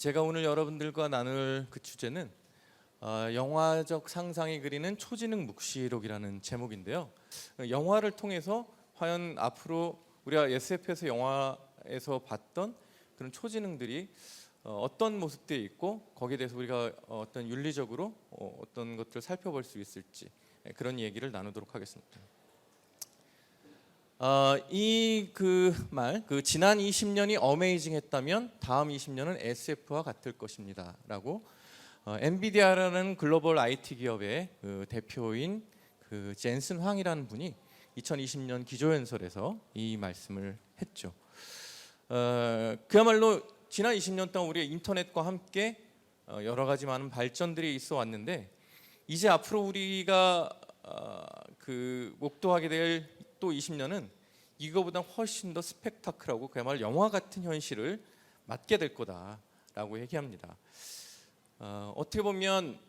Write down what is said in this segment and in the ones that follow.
제가 오늘 여러분들과 나눌 그 주제는 영화적 상상이 그리는 초지능 묵시록이라는 제목인데요. 영화를 통해서 과연 앞으로 우리가 SF에서 영화에서 봤던 그런 초지능들이 어떤 모습들이 있고 거기에 대해서 우리가 어떤 윤리적으로 어떤 것들을 살펴볼 수 있을지 그런 얘기를 나누도록 하겠습니다. 이 지난 20년이 어메이징했다면 다음 20년은 SF와 같을 것입니다라고 엔비디아라는 글로벌 IT 기업의 대표인 젠슨 황이라는 분이 2020년 기조연설에서 이 말씀을 했죠. 그야말로 지난 20년 동안 우리가 인터넷과 함께 여러 가지 많은 발전들이 있어 왔는데 이제 앞으로 우리가 목도하게 될 또 20년은 이거보다 훨씬 더 스펙타클하고 그야말로 영화 같은 현실을 맞게 될 거다라고 얘기합니다. 어떻게 보면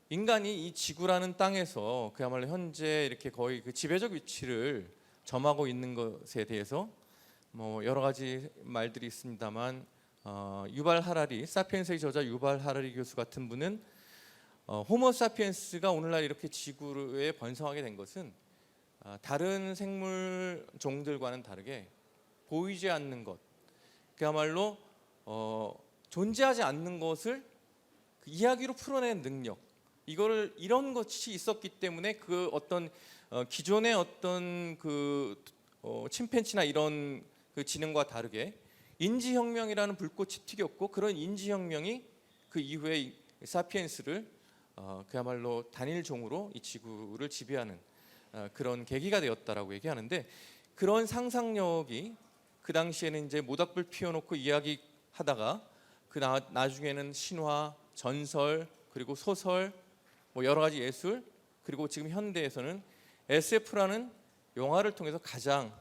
인간이 이 지구라는 땅에서 그야말로 현재 이렇게 거의 그 지배적 위치를 점하고 있는 것에 대해서 여러 가지 말들이 있습니다만 유발 하라리, 사피엔스의 저자 유발 하라리 교수 같은 분은 호모 사피엔스가 오늘날 이렇게 지구에 번성하게 된 것은 다른 생물 종들과는 다르게 보이지 않는 것, 그야말로 존재하지 않는 것을 이야기로 풀어내는 능력, 이런 것이 있었기 때문에 그 어떤 기존의 어떤 침팬지나 이런 그 지능과 다르게 인지혁명이라는 불꽃이 튀겼고 그런 인지혁명이 그 이후에 사피엔스를 그야말로 단일 종으로 이 지구를 지배하는 그런 계기가 되었다라고 얘기하는데, 그런 상상력이 그 당시에는 이제 모닥불 피워놓고 이야기하다가 나중에는 신화, 전설, 그리고 소설, 여러 가지 예술, 그리고 지금 현대에서는 SF라는 영화를 통해서 가장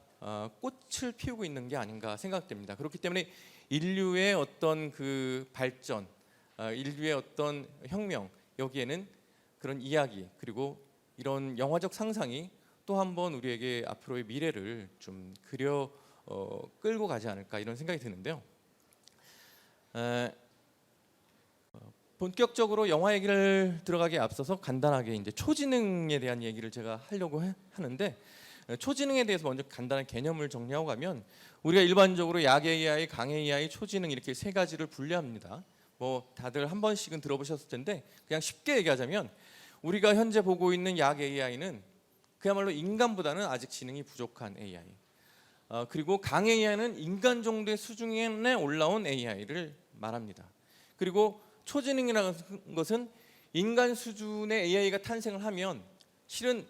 꽃을 피우고 있는 게 아닌가 생각됩니다. 그렇기 때문에 인류의 어떤 그 발전, 인류의 어떤 혁명, 여기에는 그런 이야기 그리고 이런 영화적 상상이 또 한 번 우리에게 앞으로의 미래를 좀 끌고 가지 않을까 이런 생각이 드는데요. 본격적으로 영화 얘기를 들어가기에 앞서서 간단하게 이제 초지능에 대한 얘기를 제가 하려고 하는데, 초지능에 대해서 먼저 간단한 개념을 정리하고 가면 우리가 일반적으로 약 AI, 강 AI, 초지능 이렇게 세 가지를 분류합니다. 다들 한 번씩은 들어보셨을 텐데 그냥 쉽게 얘기하자면 우리가 현재 보고 있는 약 AI는 그야말로 인간보다는 아직 지능이 부족한 AI, 그리고 강 AI는 인간 정도의 수준에 올라온 AI를 말합니다. 그리고 초지능이라는 것은 인간 수준의 AI가 탄생을 하면 실은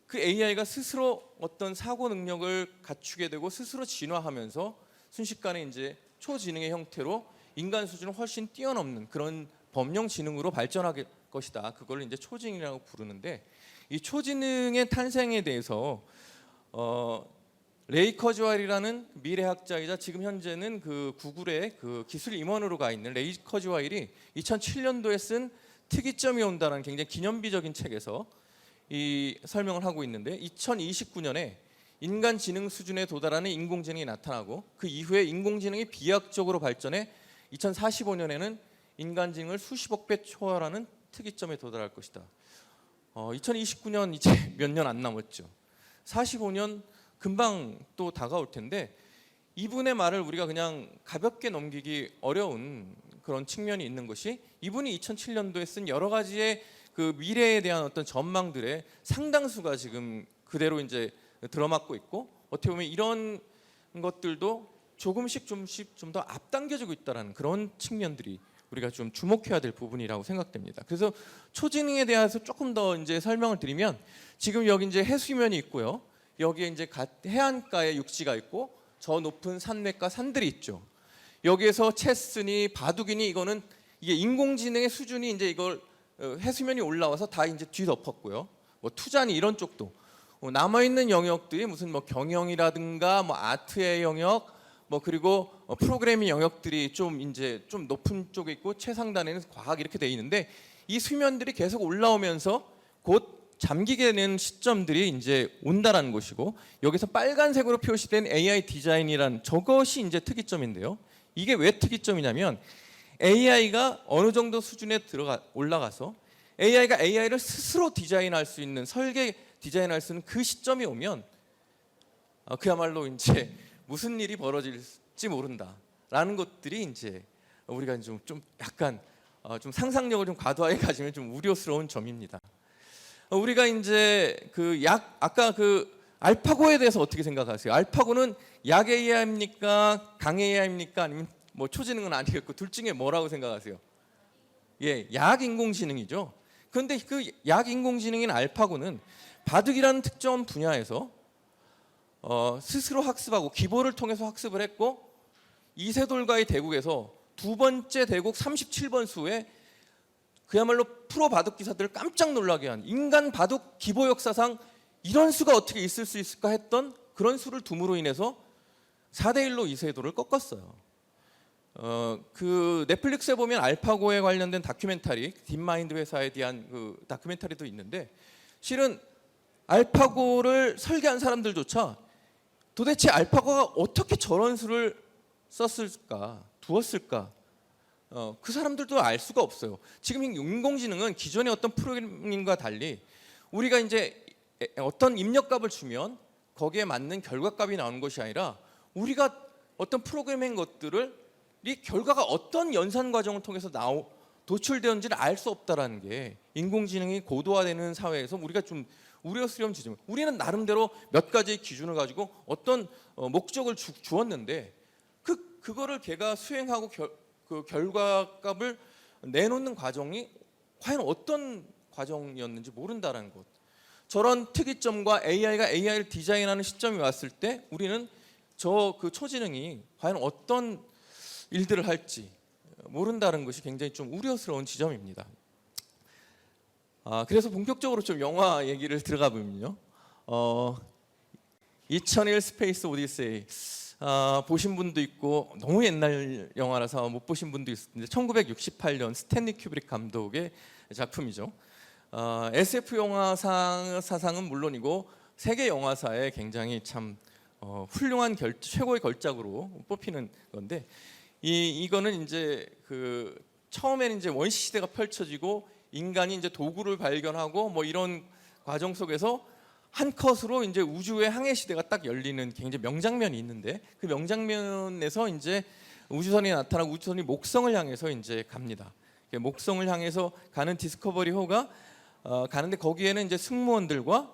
그 AI가 스스로 어떤 사고 능력을 갖추게 되고 스스로 진화하면서 순식간에 이제 초지능의 형태로 인간 수준을 훨씬 뛰어넘는 그런 범용 지능으로 발전하게 것이다. 그걸 이제 초지능이라고 부르는데, 이 초지능의 탄생에 대해서 레이 커즈와일이라는 미래학자이자 지금 현재는 그 구글의 그 기술 임원으로 가 있는 레이 커즈와일이 2007년도에 쓴 특이점이 온다는 굉장히 기념비적인 책에서 이 설명을 하고 있는데, 2029년에 인간 지능 수준에 도달하는 인공지능이 나타나고 그 이후에 인공지능이 비약적으로 발전해 2045년에는 인간 지능을 수십억 배 초월하는 특이점에 도달할 것이다. 2029년 이제 몇 년 안 남았죠. 45년 금방 또 다가올 텐데 이분의 말을 우리가 그냥 가볍게 넘기기 어려운 그런 측면이 있는 것이, 이분이 2007년도에 쓴 여러 가지의 그 미래에 대한 어떤 전망들의 상당수가 지금 그대로 이제 들어맞고 있고, 어떻게 보면 이런 것들도 조금씩 좀 더 앞당겨지고 있다는 그런 측면들이 우리가 좀 주목해야 될 부분이라고 생각됩니다. 그래서 초지능에 대해서 조금 더 이제 설명을 드리면, 지금 여기 이제 해수면이 있고요. 여기에 이제 해안가에 육지가 있고 저 높은 산맥과 산들이 있죠. 여기에서 체스니 바둑이니 이게 인공지능의 수준이 이제 이걸 해수면이 올라와서 다 이제 뒤덮었고요. 투자니 이런 쪽도 남아 있는 영역들이 무슨 경영이라든가 아트의 영역, 그리고 프로그래밍 영역들이 좀 높은 쪽에 있고 최상단에는 과학 이렇게 돼 있는데, 이 수면들이 계속 올라오면서 곧 잠기게 되는 시점들이 이제 온다라는 것이고, 여기서 빨간색으로 표시된 AI 디자인이란 저것이 이제 특이점인데요. 이게 왜 특이점이냐면 AI가 어느 정도 수준에 올라가서 AI가 AI를 스스로 디자인할 수 있는 설계 디자인할 수 있는 그 시점이 오면 그야말로 이제 무슨 일이 벌어질지 모른다라는 것들이 이제 우리가 좀 약간 좀 상상력을 좀 과도하게 가지면 좀 우려스러운 점입니다. 우리가 이제 아까 알파고에 대해서 어떻게 생각하세요? 알파고는 약 AI입니까? 강 AI입니까? 아니면 뭐 초지능은 아니겠고 둘 중에 뭐라고 생각하세요? 예, 약 인공지능이죠. 그런데 그 약 인공지능인 알파고는 바둑이라는 특정 분야에서 스스로 학습하고 기보를 통해서 학습을 했고 이세돌과의 대국에서 두 번째 대국 37번 수에 그야말로 프로 바둑 기사들을 깜짝 놀라게 한 인간 바둑 기보 역사상 이런 수가 어떻게 있을 수 있을까 했던 그런 수를 둠으로 인해서 4대1로 이세돌을 꺾었어요. 그 넷플릭스에 보면 알파고에 관련된 다큐멘터리, 딥마인드 회사에 대한 그 다큐멘터리도 있는데 실은 알파고를 설계한 사람들조차 도대체 알파고가 어떻게 저런 수를 썼을까, 두었을까? 그 사람들도 알 수가 없어요. 지금 인공지능은 기존의 어떤 프로그래밍과 달리 우리가 이제 어떤 입력값을 주면 거기에 맞는 결과값이 나오는 것이 아니라 우리가 어떤 프로그래밍 것들을 이 결과가 어떤 연산 과정을 통해서 도출되었는지를 알 수 없다라는 게 인공지능이 고도화되는 사회에서 우리가 좀 우려스러운 지점. 우리는 나름대로 몇 가지의 기준을 가지고 어떤 목적을 주었는데 그거를 걔가 수행하고 그 결과값을 내놓는 과정이 과연 어떤 과정이었는지 모른다라는 것. 저런 특이점과 AI가 AI를 디자인하는 시점이 왔을 때 우리는 그 초지능이 과연 어떤 일들을 할지 모른다는 것이 굉장히 좀 우려스러운 지점입니다. 그래서 본격적으로 좀 영화 얘기를 들어가 보면요. 2001 스페이스 오디세이 보신 분도 있고 너무 옛날 영화라서 못 보신 분도 있는데 1968년 스탠리 큐브릭 감독의 작품이죠. SF 영화상 사상은 물론이고 세계 영화사에 굉장히 참 훌륭한 최고의 걸작으로 뽑히는 건데 이거는 이제 처음에는 이제 원시 시대가 펼쳐지고 인간이 이제 도구를 발견하고 뭐 이런 과정 속에서 한 컷으로 이제 우주의 항해 시대가 딱 열리는 굉장히 명장면이 있는데 그 명장면에서 이제 우주선이 나타나고 우주선이 목성을 향해서 이제 갑니다. 목성을 향해서 가는 디스커버리호가 가는데 거기에는 이제 승무원들과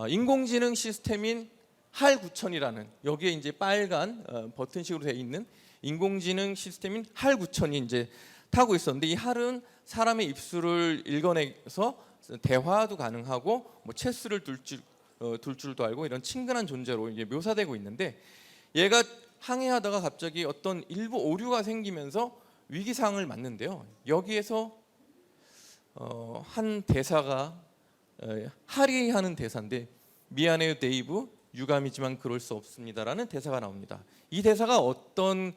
인공지능 시스템인 할 9000이라는 여기에 이제 빨간 버튼식으로 되어 있는 인공지능 시스템인 할 9000이 이제 타고 있었는데 이 할은 사람의 입술을 읽어내서 대화도 가능하고 뭐 체스를 둘 줄도 알고 이런 친근한 존재로 이게 묘사되고 있는데 얘가 항해하다가 갑자기 어떤 일부 오류가 생기면서 위기 상황을 맞는데요. 여기에서 한 대사가 할이 하는 대사인데 미안해요 데이브 유감이지만 그럴 수 없습니다라는 대사가 나옵니다. 이 대사가 어떤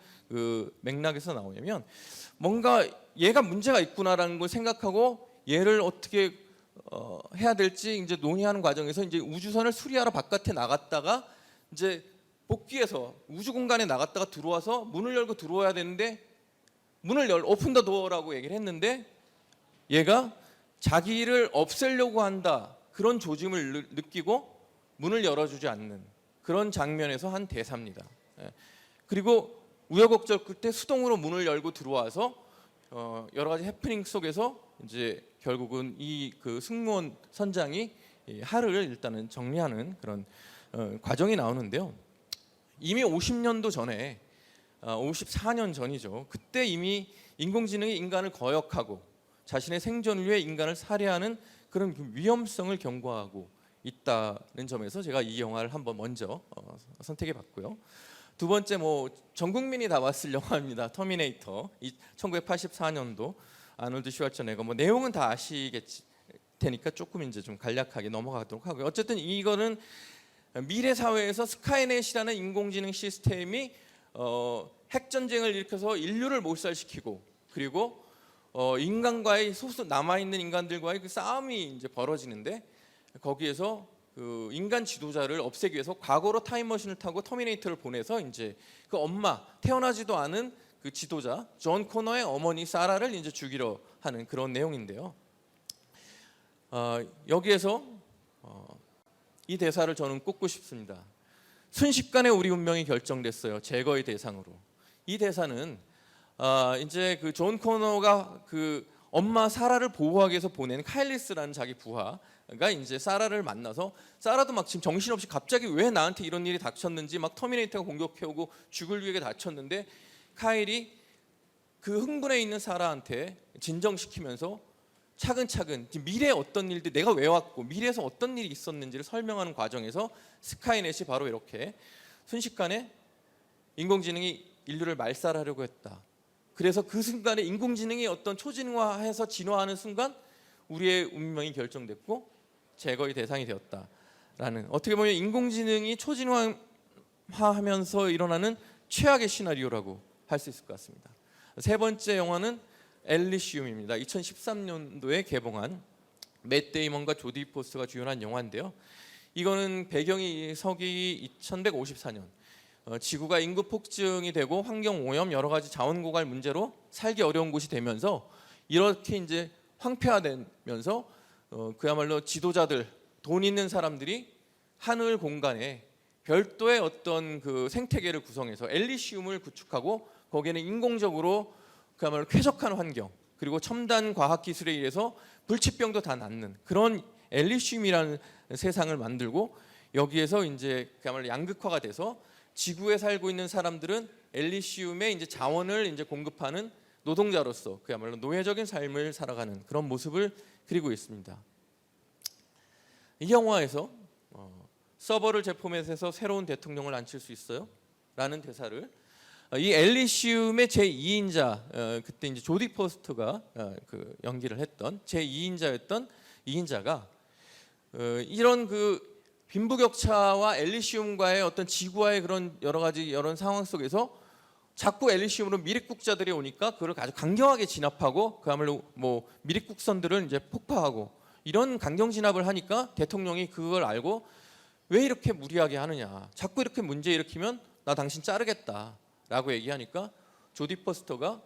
맥락에서 나오냐면 뭔가 얘가 문제가 있구나라는 걸 생각하고 얘를 어떻게 해야 될지 이제 논의하는 과정에서 이제 우주선을 수리하러 바깥에 나갔다가 이제 복귀해서 우주 공간에 나갔다가 들어와서 문을 열고 들어와야 되는데 오픈 더 도어라고 얘기를 했는데 얘가 자기를 없애려고 한다 그런 조짐을 느끼고 문을 열어주지 않는 그런 장면에서 한 대사입니다. 그리고 우여곡절 끝에 수동으로 문을 열고 들어와서 여러 가지 해프닝 속에서 이제 결국은 이 승무원 선장이 할을 일단은 정리하는 그런 과정이 나오는데요. 이미 50년도 전에 54년 전이죠. 그때 이미 인공지능이 인간을 거역하고 자신의 생존을 위해 인간을 살해하는 그런 위험성을 경고하고 있다는 점에서 제가 이 영화를 한번 먼저 선택해 봤고요. 두 번째 전 국민이 다 봤을 영화입니다. 터미네이터 1984년도 아놀드 슈왈츠네거 내용은 다 아시겠지 테니까 조금 이제 좀 간략하게 넘어가도록 하고요. 어쨌든 이거는 미래 사회에서 스카이넷이라는 인공지능 시스템이 핵 전쟁을 일으켜서 인류를 몰살시키고 그리고 인간과의 남아 있는 인간들과의 그 싸움이 이제 벌어지는데 거기에서 그 인간 지도자를 없애기 위해서 과거로 타임머신을 타고 터미네이터를 보내서 이제 그 엄마 태어나지도 않은 그 지도자 존 코너의 어머니 사라를 이제 죽이려 하는 그런 내용인데요. 여기에서 이 대사를 저는 꼽고 싶습니다. 순식간에 우리 운명이 결정됐어요. 제거의 대상으로. 이 대사는 이제 그 존 코너가 그 엄마 사라를 보호하기 위해서 보낸 카일리스라는 자기 부하가 이제 사라를 만나서, 사라도 막 지금 정신없이 갑자기 왜 나한테 이런 일이 닥쳤는지 막 터미네이터가 공격해오고 죽을 위기에 닥쳤는데, 카일이 그 흥분해 있는 사라한테 진정시키면서 차근차근 미래에 어떤 일들, 내가 왜 왔고 미래에서 어떤 일이 있었는지를 설명하는 과정에서 스카이넷이 바로 이렇게 순식간에 인공지능이 인류를 말살하려고 했다. 그래서 그 순간에 인공지능이 어떤 초진화해서 진화하는 순간 우리의 운명이 결정됐고 제거의 대상이 되었다라는, 어떻게 보면 인공지능이 초진화하면서 일어나는 최악의 시나리오라고 할 수 있을 것 같습니다. 세 번째 영화는 엘리시움입니다. 2013년도에 개봉한 맷 데이먼과 조디 포스터가 주연한 영화인데요. 이거는 배경이 서기 2154년. 지구가 인구 폭증이 되고 환경 오염, 여러 가지 자원 고갈 문제로 살기 어려운 곳이 되면서, 이렇게 이제 황폐화되면서 그야말로 지도자들, 돈 있는 사람들이 하늘 공간에 별도의 어떤 그 생태계를 구성해서 엘리시움을 구축하고, 거기에는 인공적으로 그야말로 쾌적한 환경, 그리고 첨단 과학 기술에 의해서 불치병도 다 낫는 그런 엘리시움이라는 세상을 만들고, 여기에서 이제 그야말로 양극화가 돼서 지구에 살고 있는 사람들은 엘리시움에 이제 자원을 이제 공급하는 노동자로서 그야말로 노예적인 삶을 살아가는 그런 모습을 그리고 있습니다. 이 영화에서 서버를 제포맷에서 새로운 대통령을 앉힐 수 있어요? 라는 대사를 이 엘리시움의 제2인자, 그때 이제 조디 포스터가 그 연기를 했던 제2인자였던 이인자가 이런 그 빈부격차와 엘리시움과의 어떤 지구와의 그런 여러 가지 상황 속에서 자꾸 엘리시움으로 미립국자들이 오니까 그걸 아주 강경하게 진압하고, 그야말로 뭐 미립국선들을 이제 폭파하고, 이런 강경 진압을 하니까 대통령이 그걸 알고 왜 이렇게 무리하게 하느냐, 자꾸 이렇게 문제 일으키면 나 당신 자르겠다라고 얘기하니까 조디 포스터가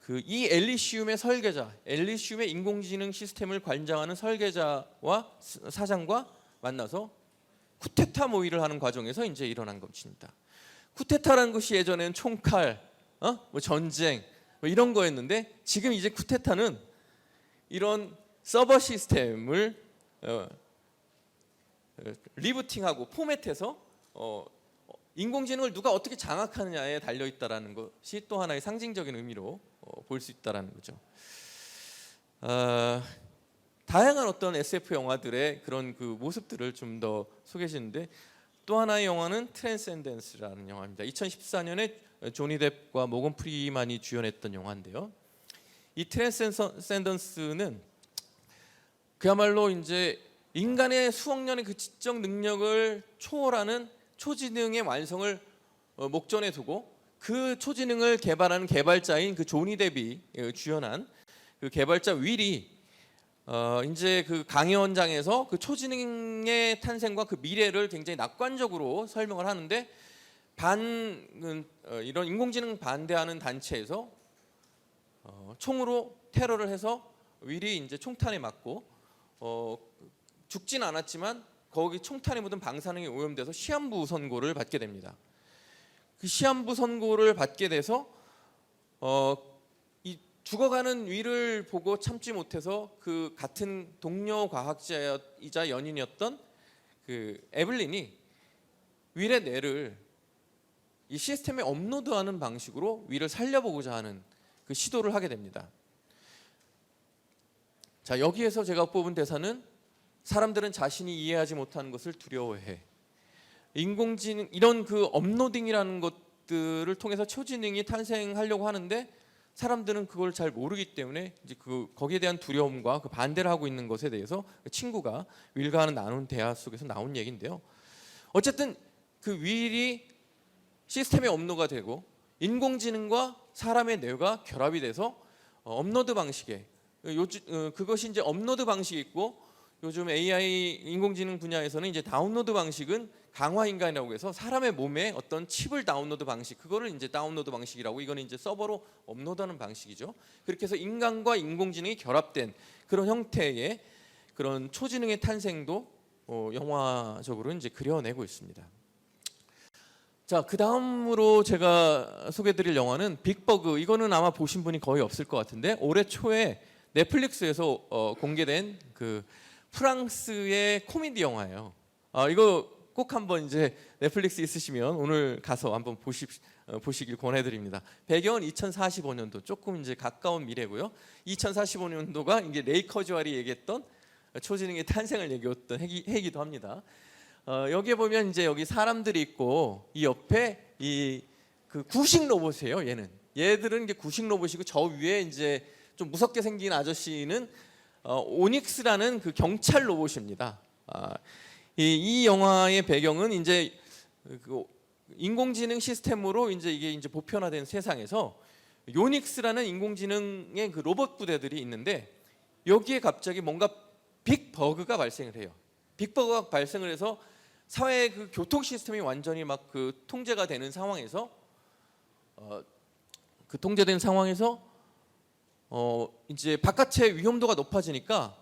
그 이 엘리시움의 설계자, 엘리시움의 인공지능 시스템을 관장하는 설계자와 사장과 만나서 쿠데타 모의를 하는 과정에서 이제 일어난 것입니다. 쿠데타라는 것이 예전에는 총칼, 뭐 전쟁 뭐 이런 거였는데, 지금 이제 쿠데타는 이런 서버 시스템을 리부팅하고 포맷해서 인공지능을 누가 어떻게 장악하느냐에 달려 있다라는 것이 또 하나의 상징적인 의미로 볼 수 있다라는 거죠. 다양한 어떤 SF 영화들의 그런 그 모습들을 좀 더 소개해 주는데, 또 하나의 영화는 트랜센던스라는 영화입니다. 2014년에 조니 뎁과 모건 프리만이 주연했던 영화인데요. 이 트랜센던스는 그야말로 이제 인간의 수억 년의 그 지적 능력을 초월하는 초지능의 완성을 목전에 두고, 그 초지능을 개발하는 개발자인 그 조니 뎁이 주연한 그 개발자 윌이 이제 그 강의 현장에서 그 초지능의 탄생과 그 미래를 굉장히 낙관적으로 설명을 하는데, 이런 인공지능 반대하는 단체에서 총으로 테러를 해서 윌이 이제 총탄에 맞고 죽진 않았지만 거기 총탄에 묻은 방사능이 오염돼서 시한부 선고를 받게 됩니다. 그 시한부 선고를 받게 돼서 이 죽어가는 윌을 보고 참지 못해서 그 같은 동료 과학자이자 연인이었던 그 에블린이 윌의 뇌를 이 시스템에 업로드하는 방식으로 윌을 살려보고자 하는 그 시도를 하게 됩니다. 자, 여기에서 제가 뽑은 대사는 사람들은 자신이 이해하지 못하는 것을 두려워해. 인공지능 이런 그 업로딩이라는 것들을 통해서 초지능이 탄생하려고 하는데, 사람들은 그걸 잘 모르기 때문에 이제 거기에 대한 두려움과 그 반대를 하고 있는 것에 대해서 그 친구가 윌과 하는 나눈 대화 속에서 나온 얘기인데요. 어쨌든 그 윌이 시스템에 업로드가 되고 인공지능과 사람의 뇌가 결합이 돼서 업로드 방식에 그것이 이제 업로드 방식이 있고, 요즘 AI 인공지능 분야에서는 이제 다운로드 방식은 강화 인간이라고 해서 사람의 몸에 어떤 칩을 다운로드 방식, 그거를 이제 다운로드 방식이라고, 이거는 이제 서버로 업로드하는 방식이죠. 그렇게 해서 인간과 인공지능이 결합된 그런 형태의 그런 초지능의 탄생도 영화적으로 이제 그려내고 있습니다. 자, 그 다음으로 제가 소개드릴 영화는 빅버그. 이거는 아마 보신 분이 거의 없을 것 같은데, 올해 초에 넷플릭스에서 공개된 그 프랑스의 코미디 영화예요. 이거 꼭 한번 이제 넷플릭스 있으시면 오늘 가서 한번 보시길 권해드립니다. 배경은 2045년도, 조금 이제 가까운 미래고요. 2045년도가 이게 레이 커즈왈이 얘기했던 초지능의 탄생을 얘기했던 해기도 합니다. 여기에 보면 이제 여기 사람들이 있고 이 옆에 이 그 구식 로봇이에요. 얘들은 이게 구식 로봇이고, 저 위에 이제 좀 무섭게 생긴 아저씨는 오닉스라는 그 경찰 로봇입니다. 이 영화의 배경은 이제 그 인공지능 시스템으로 이게 이제 보편화된 세상에서 요닉스라는 인공지능의 그 로봇 부대들이 있는데, 여기에 갑자기 뭔가 빅버그가 발생을 해요. 빅버그가 발생을 해서 사회의 그 교통 시스템이 완전히 막 그 통제가 되는 상황에서 이제 바깥의 위험도가 높아지니까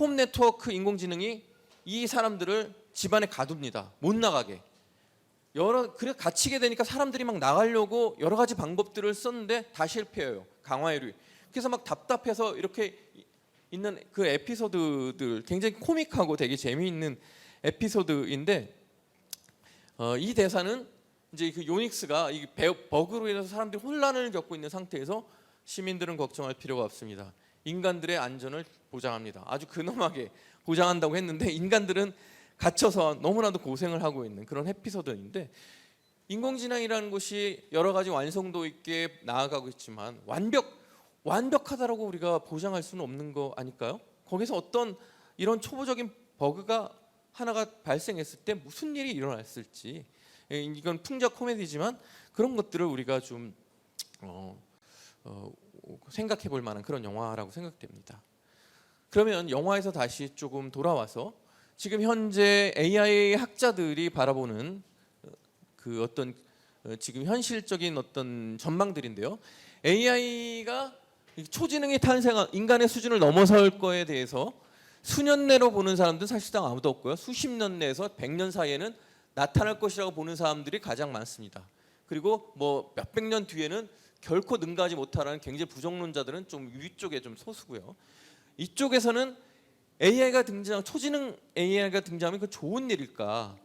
홈 네트워크 인공지능이 이 사람들을 집안에 가둡니다. 못 나가게. 그래 갇히게 되니까 사람들이 막 나가려고 여러 가지 방법들을 썼는데 다 실패해요. 강화해류. 그래서 막 답답해서 이렇게 있는 그 에피소드들, 굉장히 코믹하고 되게 재미있는 에피소드인데, 이 대사는 이제 그 요닉스가 이 버그로 인해서 사람들이 혼란을 겪고 있는 상태에서 시민들은 걱정할 필요가 없습니다. 인간들의 안전을 보장합니다. 아주 근엄하게 보장한다고 했는데, 인간들은 갇혀서 너무나도 고생을 하고 있는 그런 에피소드인데, 인공지능이라는 것이 여러 가지 완성도 있게 나아가고 있지만 완벽하다라고 우리가 보장할 수는 없는 거 아닐까요? 거기서 어떤 이런 초보적인 버그가 하나가 발생했을 때 무슨 일이 일어났을지, 이건 풍자 코미디지만 그런 것들을 우리가 좀 생각해 볼 만한 그런 영화라고 생각됩니다. 그러면 영화에서 다시 조금 돌아와서 지금 현재 AI 학자들이 바라보는 그 어떤 지금 현실적인 어떤 전망들인데요. AI가 초지능이 탄생한 인간의 수준을 넘어설 거에 대해서 수년 내로 보는 사람들은 사실상 아무도 없고요. 수십 년 내에서 100년 사이에는 나타날 것이라고 보는 사람들이 가장 많습니다. 그리고 뭐 몇백 년 뒤에는 결코 능가하지 못하라는 굉장히 부정론자들은 좀 위쪽에 좀 소수고요. 이쪽에서는 초지능 AI가 등장하면 그 좋은 일일까,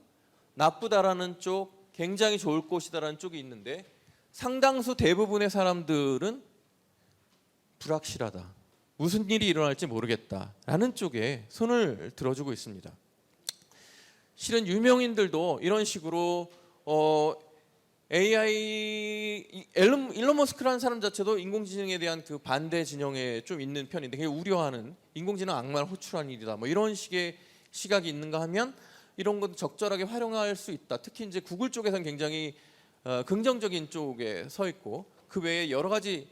나쁘다라는 쪽, 굉장히 좋을 것이다라는 쪽이 있는데, 상당수 대부분의 사람들은 불확실하다, 무슨 일이 일어날지 모르겠다라는 쪽에 손을 들어주고 있습니다. 실은 유명인들도 이런 식으로 AI 일론 머스크라는 사람 자체도 인공지능에 대한 그 반대 진영에 좀 있는 편인데, 되게 우려하는, 인공지능 악마를 호출하는 일이다, 뭐 이런 식의 시각이 있는가 하면 이런 것도 적절하게 활용할 수 있다. 특히 이제 구글 쪽에서는 굉장히 긍정적인 쪽에 서 있고, 그 외에 여러 가지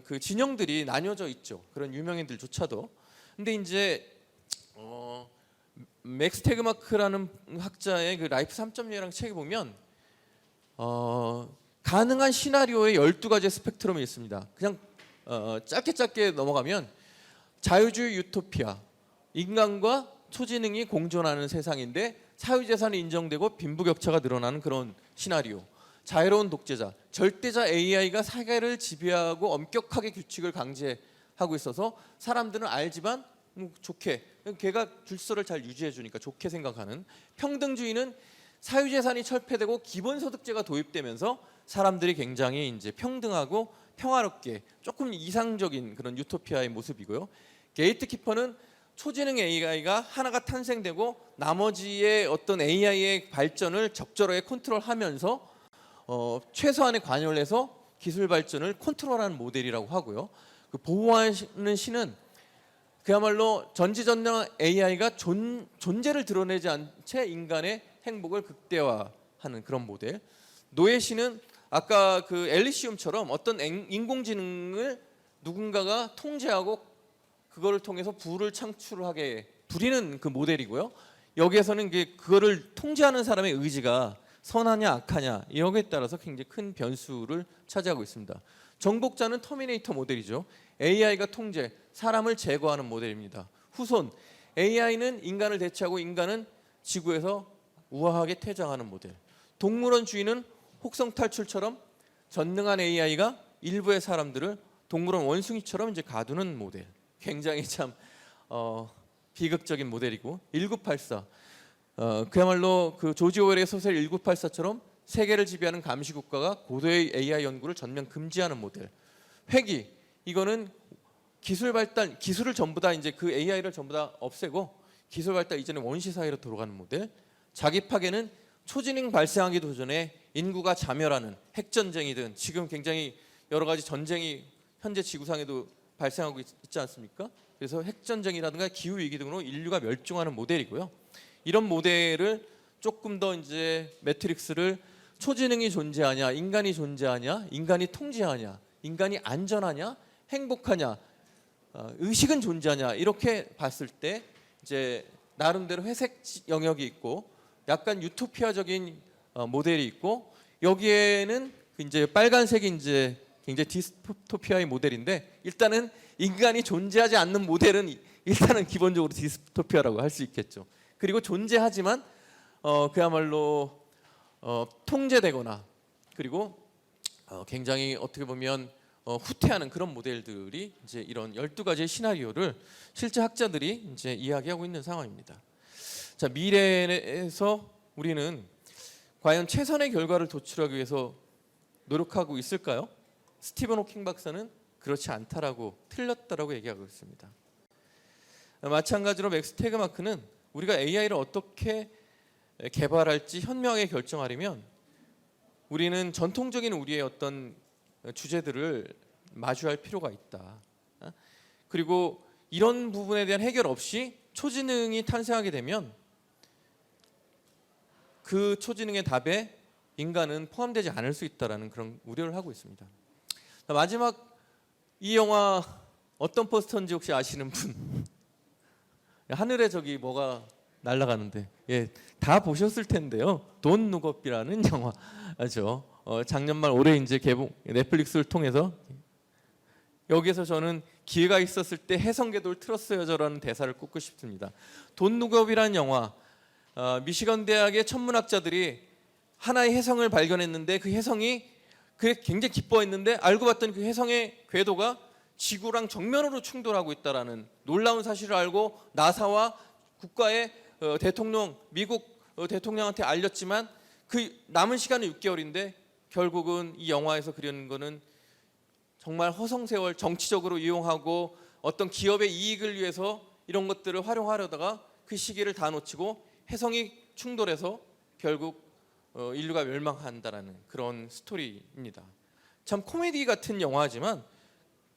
그 진영들이 나뉘어져 있죠. 그런 유명인들조차도. 근데 이제 맥스 테그마크라는 학자의 그 라이프 3.0이라는 책에 보면 가능한 시나리오의 12가지의 스펙트럼이 있습니다. 그냥 짧게 넘어가면 자유주의 유토피아, 인간과 초지능이 공존하는 세상인데 사유재산이 인정되고 빈부격차가 늘어나는 그런 시나리오, 자유로운 독재자, 절대자 AI가 사회를 지배하고 엄격하게 규칙을 강제하고 있어서 사람들은 알지만 좋게, 걔가 질서를 잘 유지해 주니까 좋게 생각하는, 평등주의는 사유재산이 철폐되고 기본소득제가 도입되면서 사람들이 굉장히 이제 평등하고 평화롭게, 조금 이상적인 그런 유토피아의 모습이고요. 게이트키퍼는 초지능 AI가 하나가 탄생되고 나머지의 어떤 AI의 발전을 적절하게 컨트롤하면서 최소한의 관여를 해서 기술 발전을 컨트롤하는 모델이라고 하고요. 그 보호하는 신은 그야말로 전지전능 AI가 존재를 드러내지 않은 채 인간의 행복을 극대화하는 그런 모델. 노예신은 아까 그 엘리시움처럼 어떤 인공지능을 누군가가 통제하고 그거를 통해서 부를 창출하게 부리는 그 모델이고요. 여기에서는 그거를 통제하는 사람의 의지가 선하냐 악하냐 이런 거에 따라서 굉장히 큰 변수를 차지하고 있습니다. 정복자는 터미네이터 모델이죠. AI가 통제, 사람을 제거하는 모델입니다. 후손, AI는 인간을 대체하고 인간은 지구에서 우아하게 퇴장하는 모델. 동물원주의는 혹성 탈출처럼 전능한 AI가 일부의 사람들을 동물원 원숭이처럼 이제 가두는 모델. 굉장히 참 비극적인 모델이고 1984 그야말로 그 조지 오웰의 소설 1984처럼 세계를 지배하는 감시 국가가 고도의 AI 연구를 전면 금지하는 모델. 회기 이거는 기술 발달 기술을 전부 다 이제 그 AI를 전부 다 없애고 기술 발달 이전에 원시 사회로 돌아가는 모델. 자기 파괴는 초지능 발생하기도 전에 인구가 자멸하는 핵 전쟁이든 지금 굉장히 여러 가지 전쟁이 현재 지구상에도 발생하고 있지 않습니까? 그래서 핵 전쟁이라든가 기후 위기 등으로 인류가 멸종하는 모델이고요. 이런 모델을 조금 더 이제 매트릭스를 초지능이 존재하냐, 인간이 존재하냐, 인간이 통제하냐, 인간이 안전하냐, 행복하냐, 의식은 존재하냐 이렇게 봤을 때 이제 나름대로 회색 영역이 있고 약간 유토피아적인 모델이 있고 여기에는 이제 빨간색이 이제 굉장히 디스토피아의 모델인데 일단은 인간이 존재하지 않는 모델은 일단은 기본적으로 디스토피아라고 할 수 있겠죠. 그리고 존재하지만 그야말로 통제되거나 그리고 굉장히 어떻게 보면 후퇴하는 그런 모델들이 이제 이런 12가지의 시나리오를 실제 학자들이 이제 이야기하고 있는 상황입니다. 자, 미래에서 우리는 과연 최선의 결과를 도출하기 위해서 노력하고 있을까요? 스티븐 호킹 박사는 그렇지 않다라고 틀렸다라고 얘기하고 있습니다. 마찬가지로 맥스 태그마크는 우리가 AI를 어떻게 개발할지 현명하게 결정하려면 우리는 전통적인 우리의 어떤 주제들을 마주할 필요가 있다. 그리고 이런 부분에 대한 해결 없이 초지능이 탄생하게 되면 그 초지능의 답에 인간은 포함되지 않을 수 있다라는 그런 우려를 하고 있습니다. 마지막 이 영화 어떤 포스터인지 혹시 아시는 분? 하늘에 저기 뭐가 날아가는데 다 보셨을 텐데요. 돈 룩업이라는 영화죠. 작년 말 올해 이제 개봉 넷플릭스를 통해서 여기에서 저는 기회가 있었을 때 해성궤도를 틀었어요라는 대사를 꼽고 싶습니다. 돈 룩업이라는 영화 미시건 대학의 천문학자들이 하나의 혜성을 발견했는데 그 혜성이 굉장히 기뻐했는데 알고 봤더니 그 혜성의 궤도가 지구랑 정면으로 충돌하고 있다라는 놀라운 사실을 알고 나사와 국가의 대통령 미국 대통령한테 알렸지만 그 남은 시간은 6개월인데 결국은 이 영화에서 그리는 거는 정말 허송세월 정치적으로 이용하고 어떤 기업의 이익을 위해서 이런 것들을 활용하려다가 그 시기를 다 놓치고 혜성이 충돌해서 결국 인류가 멸망한다라는 그런 스토리입니다. 참 코미디 같은 영화지만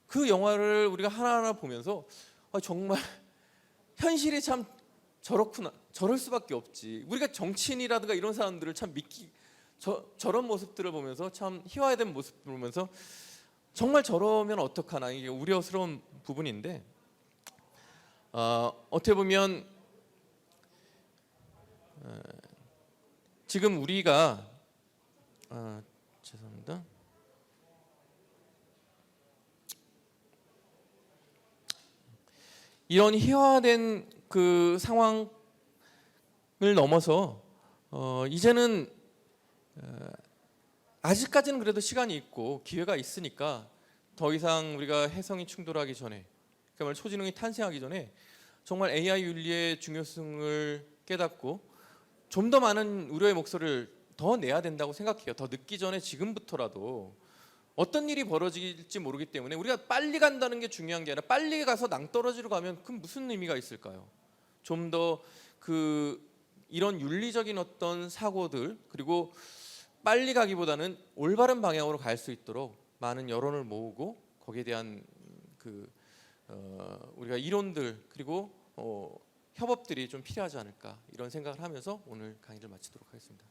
그 영화를 우리가 하나하나 보면서 정말 현실이 참 저렇구나, 저럴 수밖에 없지. 우리가 정치인이라든가 이런 사람들을 참 저런 모습들을 보면서 참 희화화된 모습을 보면서 정말 저러면 어떡하나 이게 우려스러운 부분인데 어떻게 보면 지금 우리가 죄송합니다. 이런 희화화된 그 상황을 넘어서 이제는 아직까지는 그래도 시간이 있고 기회가 있으니까 더 이상 우리가 혜성이 충돌하기 전에 그야말로 초지능이 탄생하기 전에 정말 AI 윤리의 중요성을 깨닫고 좀 더 많은 우려의 목소리를 더 내야 된다고 생각해요. 더 늦기 전에 지금부터라도 어떤 일이 벌어질지 모르기 때문에 우리가 빨리 간다는 게 중요한 게 아니라 빨리 가서 낭떠러지로 가면 그 무슨 의미가 있을까요? 좀 더 이런 윤리적인 어떤 사고들 그리고 빨리 가기보다는 올바른 방향으로 갈 수 있도록 많은 여론을 모으고 거기에 대한 우리가 이론들 그리고 협업들이 좀 필요하지 않을까 이런 생각을 하면서 오늘 강의를 마치도록 하겠습니다.